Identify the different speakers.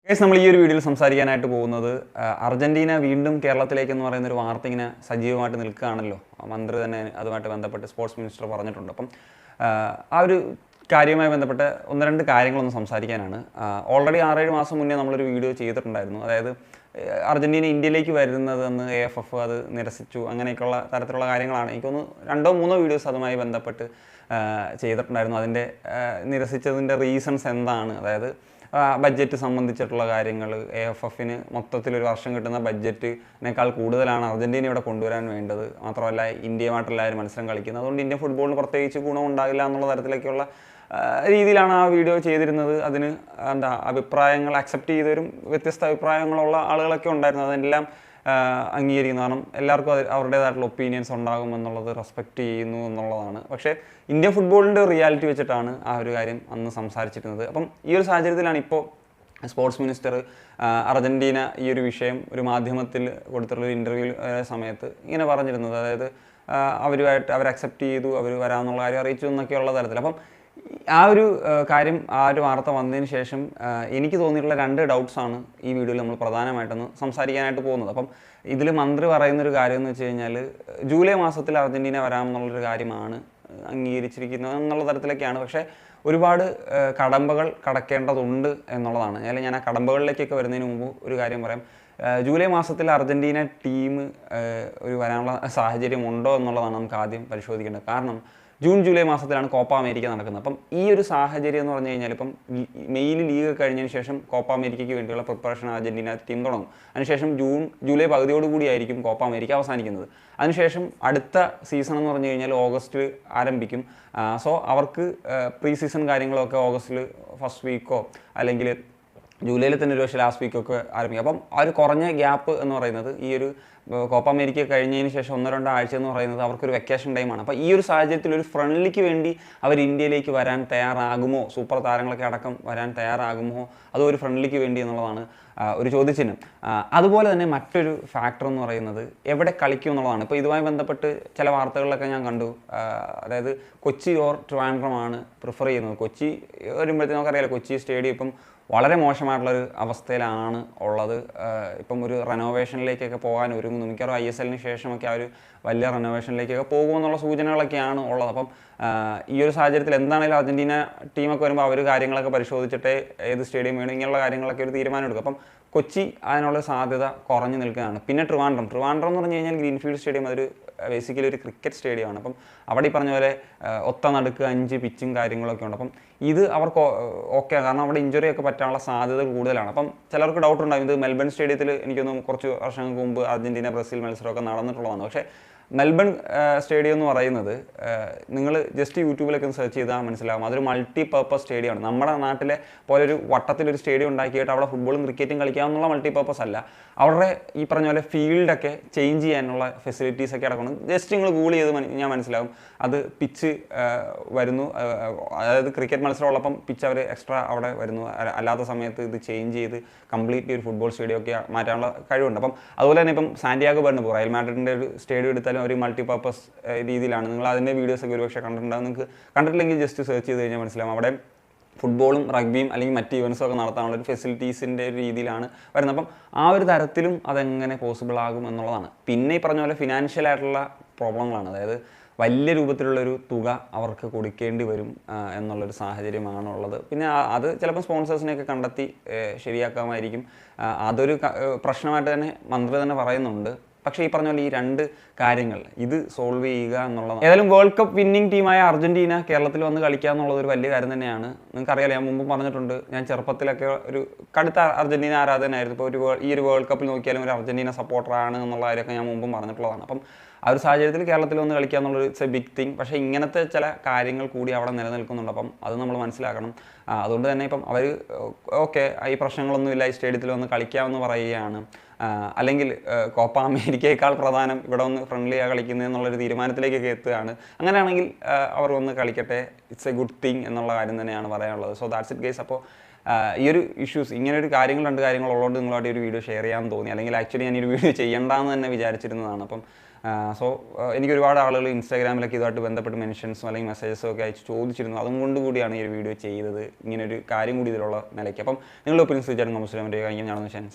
Speaker 1: Guys നമ്മൾ ഈ ഒരു വീഡിയോയിൽ സംസാരിക്കാനായിട്ട് പോകുന്നത് അർജന്റീന വീണ്ടും കേരളത്തിലേക്ക് എന്ന് പറയുന്ന ഒരു വാർത്ത ഇങ്ങനെ സജീവമായിട്ട് നിൽക്കുകയാണല്ലോ. മന്ത്രി തന്നെ അതുമായിട്ട് ബന്ധപ്പെട്ട് സ്പോർട്സ് മിനിസ്റ്റർ പറഞ്ഞിട്ടുണ്ട്. അപ്പം ആ ഒരു കാര്യവുമായി ബന്ധപ്പെട്ട് ഒന്ന് രണ്ട് കാര്യങ്ങളൊന്ന് സംസാരിക്കാനാണ്. ഓൾറെഡി 6-7 മാസം മുന്നേ നമ്മളൊരു വീഡിയോ ചെയ്തിട്ടുണ്ടായിരുന്നു. അതായത് അർജന്റീന ഇന്ത്യയിലേക്ക് വരുന്നതെന്ന് AFF അത് നിരസിച്ചു, അങ്ങനെയൊക്കെയുള്ള തരത്തിലുള്ള കാര്യങ്ങളാണ്. എനിക്കൊന്ന് 2-3 വീഡിയോസ് അതുമായി ബന്ധപ്പെട്ട് ചെയ്തിട്ടുണ്ടായിരുന്നു. അതിൻ്റെ നിരസിച്ചതിൻ്റെ റീസൺസ് എന്താണ്, അതായത് ബഡ്ജറ്റ് സംബന്ധിച്ചിട്ടുള്ള കാര്യങ്ങൾ, AFFന് മൊത്തത്തിൽ ഒരു വർഷം കിട്ടുന്ന ബഡ്ജറ്റിനേക്കാൾ കൂടുതലാണ് അർജന്റീന ഇവിടെ കൊണ്ടുവരാൻ വേണ്ടത്. മാത്രമല്ല ഇന്ത്യയുമായിട്ടുള്ള ഒരു മത്സരം കളിക്കുന്നത്, അതുകൊണ്ട് ഇന്ത്യൻ ഫുട്ബോളിന് പ്രത്യേകിച്ച് ഗുണമുണ്ടാകില്ല എന്നുള്ള തരത്തിലേക്കുള്ള രീതിയിലാണ് ആ വീഡിയോ ചെയ്തിരുന്നത്. അതിന് അഭിപ്രായങ്ങൾ അക്സെപ്റ്റ് ചെയ്തവരും വ്യത്യസ്ത അഭിപ്രായങ്ങളുള്ള ആളുകളൊക്കെ ഉണ്ടായിരുന്നു. അതെല്ലാം അംഗീകരിക്കുന്നു. കാരണം എല്ലാവർക്കും അവരുടേതായിട്ടുള്ള ഒപ്പീനിയൻസ് ഉണ്ടാകുമെന്നുള്ളത് റെസ്പെക്റ്റ് ചെയ്യുന്നു എന്നുള്ളതാണ്. പക്ഷേ ഇന്ത്യൻ ഫുട്ബോളിൻ്റെ റിയാലിറ്റി വെച്ചിട്ടാണ് ആ ഒരു കാര്യം അന്ന് സംസാരിച്ചിരുന്നത്. അപ്പം ഈ ഒരു സാഹചര്യത്തിലാണ് ഇപ്പോൾ സ്പോർട്സ് മിനിസ്റ്റർ അർജന്റീന ഈ ഒരു വിഷയം ഒരു മാധ്യമത്തിൽ കൊടുത്തിട്ടുള്ള ഇൻ്റർവ്യൂ സമയത്ത് ഇങ്ങനെ പറഞ്ഞിരുന്നത്. അതായത് അവർ അക്സെപ്റ്റ് ചെയ്തു, അവർ വരാമെന്നുള്ള കാര്യം അറിയിച്ചു എന്നൊക്കെയുള്ള തരത്തിൽ. അപ്പം ആ ഒരു കാര്യം, ആ ഒരു വാർത്ത വന്നതിന് ശേഷം എനിക്ക് തോന്നിയിട്ടുള്ള 2 ഡൗട്ട്സാണ് ഈ വീഡിയോയിൽ നമ്മൾ പ്രധാനമായിട്ടൊന്ന് സംസാരിക്കാനായിട്ട് പോകുന്നത്. അപ്പം ഇതിൽ മന്ത്രി പറയുന്നൊരു കാര്യം എന്ന് വെച്ച് കഴിഞ്ഞാൽ ജൂലൈ മാസത്തിൽ അർജന്റീന വരാമെന്നുള്ളൊരു കാര്യമാണ് അംഗീകരിച്ചിരിക്കുന്നത് എന്നുള്ള തരത്തിലൊക്കെയാണ്. പക്ഷേ ഒരുപാട് കടമ്പകൾ കടക്കേണ്ടതുണ്ട് എന്നുള്ളതാണ്. അല്ലെങ്കിൽ ഞാൻ ആ കടമ്പകളിലേക്കൊക്കെ വരുന്നതിന് മുമ്പ് ഒരു കാര്യം പറയാം. ജൂലൈ മാസത്തിൽ അർജന്റീന ടീം ഒരു വരാനുള്ള സാഹചര്യം ഉണ്ടോ എന്നുള്ളതാണ് നമുക്ക് ആദ്യം പരിശോധിക്കേണ്ടത്. കാരണം ജൂലൈ മാസത്തിലാണ് കോപ്പ അമേരിക്ക നടക്കുന്നത്. അപ്പം ഈ ഒരു സാഹചര്യം എന്ന് പറഞ്ഞു കഴിഞ്ഞാൽ ഇപ്പം മെയിൽ ലീഗ് കഴിഞ്ഞതിന് ശേഷം കോപ്പ അമേരിക്കയ്ക്ക് വേണ്ടിയുള്ള പ്രിപ്പറേഷൻ അർജന്റീന ടീം തുടങ്ങും. അതിനുശേഷം ജൂലൈ പകുതിയോടുകൂടിയായിരിക്കും കോപ്പ അമേരിക്ക അവസാനിക്കുന്നത്. അതിനുശേഷം അടുത്ത സീസൺ എന്ന് പറഞ്ഞു കഴിഞ്ഞാൽ ഓഗസ്റ്റിൽ ആരംഭിക്കും. സോ അവർക്ക് പ്രീ സീസൺ കാര്യങ്ങളൊക്കെ ഓഗസ്റ്റിൽ ഫസ്റ്റ് വീക്കോ അല്ലെങ്കിൽ ജൂലൈയിൽ തന്നെ ഒരു പക്ഷേ ലാസ്റ്റ് വീക്കൊക്കെ ആരംഭിക്കും. അപ്പം ആ ഒരു കുറഞ്ഞ ഗ്യാപ്പ് എന്ന് പറയുന്നത് ഈ ഒരു കോപ്പ അമേരിക്ക കഴിഞ്ഞതിന് ശേഷം 1-2 ആഴ്ച എന്ന് പറയുന്നത് അവർക്കൊരു വെക്കേഷൻ ടൈമാണ്. അപ്പോൾ ഈ ഒരു സാഹചര്യത്തിൽ ഒരു ഫ്രണ്ട്ലിക്ക് വേണ്ടി അവർ ഇന്ത്യയിലേക്ക് വരാൻ തയ്യാറാകുമോ, സൂപ്പർ താരങ്ങളൊക്കെ അടക്കം വരാൻ തയ്യാറാകുമോ, അതോ ഒരു ഫ്രണ്ട്ലിക്ക് വേണ്ടി എന്നുള്ളതാണ് ഒരു ചോദ്യചിഹ്നം. അതുപോലെ തന്നെ മറ്റൊരു ഫാക്ടർ എന്ന് പറയുന്നത് എവിടെ കളിക്കും എന്നുള്ളതാണ്. ഇപ്പോൾ ഇതുമായി ബന്ധപ്പെട്ട് ചില വാർത്തകളിലൊക്കെ ഞാൻ കണ്ടു. അതായത് കൊച്ചി ഓർ ട്രിവാൻഡ്രമാണ് പ്രിഫർ ചെയ്യുന്നത്. കൊച്ചി വരുമ്പോഴത്തേക്കും നമുക്കറിയാലോ, കൊച്ചി സ്റ്റേഡിയം ഇപ്പം വളരെ മോശമായിട്ടുള്ളൊരു അവസ്ഥയിലാണ് ഉള്ളത്. ഇപ്പം ഒരു റെനോവേഷനിലേക്കൊക്കെ പോകാൻ ഒരുങ്ങുന്നു. മിക്കവാറും ISLന് ശേഷമൊക്കെ ആ ഒരു വലിയ റെനോവേഷനിലേക്കൊക്കെ പോകുമെന്നുള്ള സൂചനകളൊക്കെയാണ് ഉള്ളത്. അപ്പം ഈ ഒരു സാഹചര്യത്തിൽ എന്താണെങ്കിലും അർജന്റീന ടീമൊക്കെ വരുമ്പോൾ അവർ കാര്യങ്ങളൊക്കെ പരിശോധിച്ചിട്ട് ഏത് സ്റ്റേഡിയം വേണം ഇങ്ങനെയുള്ള കാര്യങ്ങളൊക്കെ ഒരു തീരുമാനം എടുക്കും. അപ്പം കൊച്ചി അതിനുള്ള സാധ്യത കുറഞ്ഞു നിൽക്കുകയാണ്. പിന്നെ ട്രിവാൻഡ്രം എന്ന് പറഞ്ഞു കഴിഞ്ഞാൽ ഗ്രീൻഫീൽഡ് സ്റ്റേഡിയം അതൊരു ബേസിക്കലി ഒരു ക്രിക്കറ്റ് സ്റ്റേഡിയമാണ്. അപ്പം അവിടെ ഈ പറഞ്ഞ പോലെ ഒത്ത നടുക്ക് 5 പിച്ചും കാര്യങ്ങളൊക്കെ ഉണ്ട്. അപ്പം ഇത് അവർക്ക് ഓക്കെ, കാരണം അവിടെ ഇഞ്ചുറി ഒക്കെ പറ്റാനുള്ള സാധ്യത കൂടുതലാണ്. അപ്പം ചിലർക്ക് ഡൗട്ട് ഉണ്ടാകും, ഇത് മെൽബൺ സ്റ്റേഡിയത്തിൽ എനിക്കൊന്നും കുറച്ച് വർഷങ്ങൾക്ക് മുമ്പ് അർജന്റീന ബ്രസീൽ മത്സരമൊക്കെ നടന്നിട്ടുള്ളതാണ്. പക്ഷേ മെൽബൺ സ്റ്റേഡിയം എന്ന് പറയുന്നത് നിങ്ങൾ ജസ്റ്റ് യൂട്യൂബിലൊക്കെ ഒന്ന് സെർച്ച് ചെയ്താൽ മനസ്സിലാകും. അതൊരു മൾട്ടി പർപ്പസ് സ്റ്റേഡിയമാണ്. നമ്മുടെ നാട്ടിലെ പോലെ ഒരു വട്ടത്തിലൊരു സ്റ്റേഡിയം ഉണ്ടാക്കിയിട്ട് അവിടെ ഫുട്ബോളും ക്രിക്കറ്റും കളിക്കാമെന്നുള്ള മൾട്ടി പർപ്പസ് അല്ല. അവരുടെ ഈ പറഞ്ഞ പോലെ ഫീൽഡൊക്കെ ചേഞ്ച് ചെയ്യാനുള്ള ഫെസിലിറ്റീസൊക്കെ അടക്കണം. ജസ്റ്റ് നിങ്ങൾ ഗൂഗിൾ ചെയ്ത് ഞാൻ മനസ്സിലാകും. അത് പിച്ച് വരുന്നു, അതായത് ക്രിക്കറ്റ് മത്സരം ഉള്ളപ്പം പിച്ച് അവർ എക്സ്ട്രാ അവിടെ വരുന്നു. അല്ലാത്ത സമയത്ത് ഇത് ചേഞ്ച് ചെയ്ത് കംപ്ലീറ്റ്ലി ഒരു ഫുട്ബോൾ സ്റ്റേഡിയം ഒക്കെ മാറ്റാനുള്ള കഴിവുണ്ട്. അപ്പം അതുപോലെ തന്നെ ഇപ്പം സാന്റിയാഗോ ബെർണബeu റയൽ മാഡ്രിഡിൻ്റെ ഒരു സ്റ്റേഡിയം എടുത്താലും ഒരു മൾട്ടി പർപ്പസ് രീതിയിലാണ്. നിങ്ങൾ അതിൻ്റെ വീഡിയോസൊക്കെ ഒരുപക്ഷെ കണ്ടിട്ടുണ്ടാകും. നിങ്ങൾക്ക് കണ്ടിട്ടില്ലെങ്കിൽ ജസ്റ്റ് സെർച്ച് ചെയ്ത് കഴിഞ്ഞാൽ മനസ്സിലാവും. അവിടെ ഫുട്ബോളും റഗ്ബിയും അല്ലെങ്കിൽ മറ്റ് ഇവൻസും ഒക്കെ നടത്താനുള്ള ഒരു ഫെസിലിറ്റീസിൻ്റെ ഒരു രീതിയിലാണ് വരുന്നത്. അപ്പം ആ ഒരു തരത്തിലും അതെങ്ങനെ പോസിബിൾ ആകും എന്നുള്ളതാണ്. പിന്നെ ഈ പറഞ്ഞ പോലെ ഫിനാൻഷ്യലായിട്ടുള്ള പ്രോബ്ലങ്ങളാണ്. അതായത് വലിയ രൂപത്തിലുള്ളൊരു തുക അവർക്ക് കൊടുക്കേണ്ടി വരും എന്നുള്ളൊരു സാഹചര്യമാണുള്ളത്. പിന്നെ അത് ചിലപ്പോൾ സ്പോൺസേഴ്സിനെയൊക്കെ കണ്ടെത്തി ശരിയാക്കാമായിരിക്കും. അതൊരു പ്രശ്നമായിട്ട് തന്നെ മന്ത്രി തന്നെ പറയുന്നുണ്ട്. പക്ഷേ ഈ പറഞ്ഞ പോലെ ഈ 2 കാര്യങ്ങൾ ഇത് സോൾവ് ചെയ്യുക എന്നുള്ളതാണ്. ഏതായാലും വേൾഡ് കപ്പ് വിന്നിംഗ് ടീമായ അർജന്റീന കേരളത്തിൽ വന്ന് കളിക്കുക എന്നുള്ളത് ഒരു വലിയ കാര്യം തന്നെയാണ്. നിങ്ങൾക്കറിയാലോ, ഞാൻ മുമ്പ് പറഞ്ഞിട്ടുണ്ട്, ഞാൻ ചെറുപ്പത്തിലൊക്കെ ഒരു കടുത്ത അർജന്റീന ആരാധകനായിരുന്നു. ഇപ്പോൾ ഈ ഒരു വേൾഡ് കപ്പിൽ നോക്കിയാലും ഒരു അർജന്റീന സപ്പോർട്ടറാണ് എന്നുള്ള കാര്യമൊക്കെ ഞാൻ മുമ്പും പറഞ്ഞിട്ടുള്ളതാണ്. അപ്പം ആ ഒരു സാഹചര്യത്തിൽ കേരളത്തിൽ വന്ന് കളിക്കുക എന്നുള്ളത് ഇറ്റ്സ് എ ബിഗ് തിങ്. പക്ഷേ ഇങ്ങനത്തെ ചില കാര്യങ്ങൾ കൂടി അവിടെ നിലനിൽക്കുന്നുണ്ട്. അപ്പം അത് നമ്മൾ മനസ്സിലാക്കണം. അതുകൊണ്ട് തന്നെ ഇപ്പം അവർ ഓക്കെ, ഈ പ്രശ്നങ്ങളൊന്നുമില്ല, ഈ സ്റ്റേഡിയത്തിൽ വന്ന് കളിക്കാമെന്ന് പറയുകയാണ്. അല്ലെങ്കിൽ കോപ്പ അമേരിക്കയേക്കാൾ പ്രധാനം ഇവിടെ ഒന്ന് ഫ്രണ്ട്ലിയാണ് കളിക്കുന്നത് എന്നുള്ളൊരു തീരുമാനത്തിലേക്കൊക്കെ എത്തുകയാണ്. അങ്ങനെയാണെങ്കിൽ അവർ വന്ന് കളിക്കട്ടെ, ഇറ്റ്സ് എ ഗുഡ് തിങ് എന്നുള്ള കാര്യം തന്നെയാണ് പറയാനുള്ളത്. So that's it guys. അപ്പോൾ ഈ ഒരു ഇഷ്യൂസ്, ഇങ്ങനെ ഒരു 2 കാര്യങ്ങളുള്ളതുകൊണ്ട് നിങ്ങളായിട്ട് ഒരു വീഡിയോ ഷെയർ ചെയ്യാൻ തോന്നി. അല്ലെങ്കിൽ ആക്ച്വലി ഞാനൊരു വീഡിയോ ചെയ്യേണ്ടെന്ന് തന്നെ വിചാരിച്ചിരുന്നതാണ്. അപ്പം സോ എനിക്ക് ഒരുപാട് ആളുകൾ ഇൻസ്റ്റാഗ്രാമിലൊക്കെ ഇതുമായിട്ട് ബന്ധപ്പെട്ട് മെൻഷൻസും അല്ലെങ്കിൽ മെസ്സേജസും ഒക്കെ അയച്ച് ചോദിച്ചിരുന്നു. അതും കൊണ്ട് കൂടിയാണ് ഈ ഒരു വീഡിയോ ചെയ്തത്, ഇങ്ങനൊരു കാര്യം കൂടി ഇതിലുള്ള നിലയ്ക്ക്. അപ്പം നിങ്ങളുടെ ഒപ്പീനിയൻസ് തീർച്ചയായിട്ടും കമന്റ് ചെയ്യാൻ ഞാനൊന്ന് സനി.